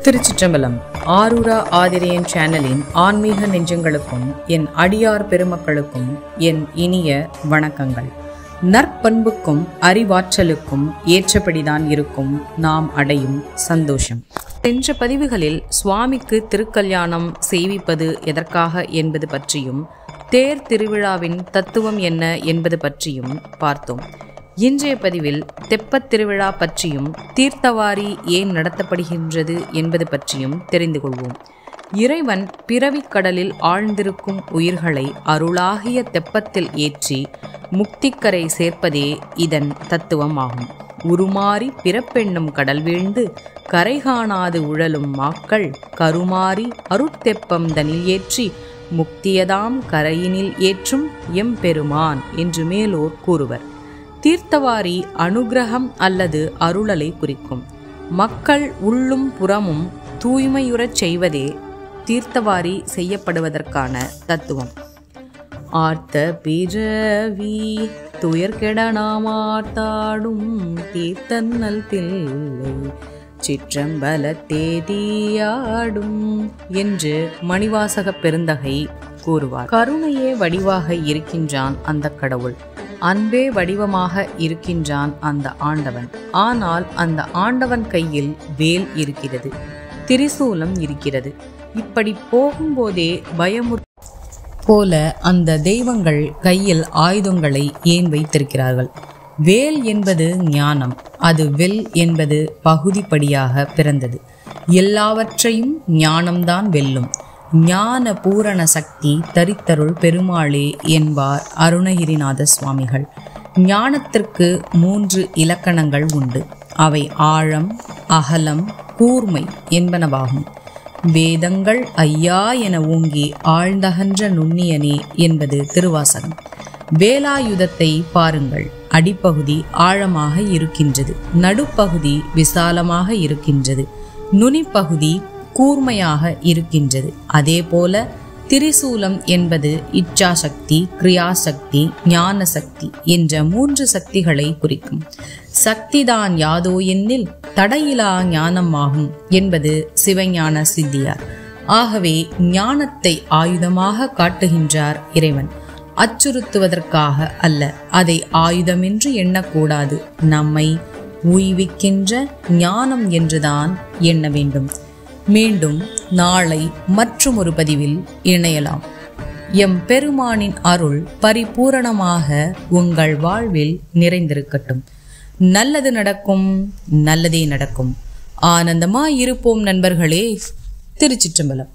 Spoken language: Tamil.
திருச்சிற்றம்பலம். ஆரூரா ஆதிரியன் சேனலின் ஆன்மீக நெஞ்சங்களுக்கும் என் அடியார் பெருமக்களுக்கும் என் இனிய வணக்கங்கள். நற்பண்புக்கும் அறிவாற்றலுக்கும் ஏற்றபடிதான் இருக்கும் நாம் அடையும் சந்தோஷம். சென்ற பதிவுகளில் சுவாமிக்கு திருக்கல்யாணம் செய்விப்பது எதற்காக என்பது பற்றியும், தேர் திருவிழாவின் தத்துவம் என்ன என்பது பற்றியும் பார்த்தோம். இன்றைய பதிவில் தெப்பத் திருவிழா பற்றியும், தீர்த்தவாரி ஏன் நடத்தப்படுகின்றது என்பது பற்றியும் தெரிந்து கொள்வோம். இறைவன் பிறவிக் கடலில் ஆழ்ந்திருக்கும் உயிர்களை அருளாகிய தெப்பத்தில் ஏற்றி முக்திக்கரை சேர்ப்பதே இதன் தத்துவமாகும். உருமாறி பிறப்பெண்ணும் கடல் வீழ்ந்து கரை காணாது உழலும் மாக்கள் கருமாறி அருட்தெப்பம் தனில் ஏற்றி முக்தியதாம் கரையினில் ஏற்றும் எம்பெருமான் என்று மேலோர் கூறுவர். தீர்த்தவாரி அனுகிரகம் அல்லது அருளலை குறிக்கும். மக்கள் உள்ளும் புறமும் தூய்மையுறச் செய்வதே தீர்த்தவாரி செய்யப்படுவதற்கான தத்துவம். ஆர்த்த பிறவி துயர்கெட நாமாட்டாடும் தீர்த்தன்னல் தில்லை சிற்றம்பலத்தே தீயாடும் என்று மணிவாசக பெருந்தகை கூறுவார். கருணையே வடிவாக இருக்கின்றான் அந்த கடவுள், அன்பே வடிவமாக இருக்கின்றான் அந்த ஆண்டவன். ஆனால் அந்த ஆண்டவன் கையில் வேல் இருக்கிறது, திரிசூலம் இருக்கிறது. இப்படி போகும்போதே பயமுறு போல அந்த தெய்வங்கள் கையில் ஆயுதங்களை ஏன் வைத்திருக்கிறார்கள்? வேல் என்பது ஞானம், அது வில் என்பது பகுதிப்படியாக பிறந்தது. எல்லாவற்றையும் ஞானம்தான் வெல்லும். ஞான பூரண சக்தி தரித்தருள் பெருமாளே என்பார் அருணகிரிநாத சுவாமிகள். ஞானத்திற்கு 3 இலக்கணங்கள் உண்டு. அவை ஆழம், அகலம், கூர்மை என்பனவாகும். வேதங்கள் ஐயா என ஓங்கி ஆழ்ந்தகன்ற நுண்ணியனே என்பது திருவாசகம். வேலாயுதத்தை பாருங்கள். அடிப்பகுதி ஆழமாக இருக்கின்றது, நடுப்பகுதி விசாலமாக இருக்கின்றது, நுனிப்பகுதி கூர்மையாக இருக்கின்றது. அதே போல திரிசூலம் என்பது இச்சாசக்தி, கிரியாசக்தி, ஞான சக்தி என்ற 3 சக்திகளை குறிக்கும். சக்திதான் யாதோ எண்ணில் தடையிலா ஞானமாகும் என்பது சிவஞான சித்தியார். ஆகவே ஞானத்தை ஆயுதமாக காட்டுகின்றார் இறைவன். அச்சுறுத்துவதற்காக அல்ல, அதை ஆயுதமென்று எண்ணக்கூடாது. நம்மை உய்விக்கின்ற ஞானம் என்றுதான் எண்ண வேண்டும். மீண்டும் நாளை மற்றும் ஒரு பதிவில் இணையலாம். எம் பெருமானின் அருள் பரிபூரணமாக உங்கள் வாழ்வில் நிறைந்திருக்கட்டும். நல்லது நடக்கும், நல்லதே நடக்கும். ஆனந்தமாய் இருப்போம் நண்பர்களே. திருச்சிற்றம்பலம்.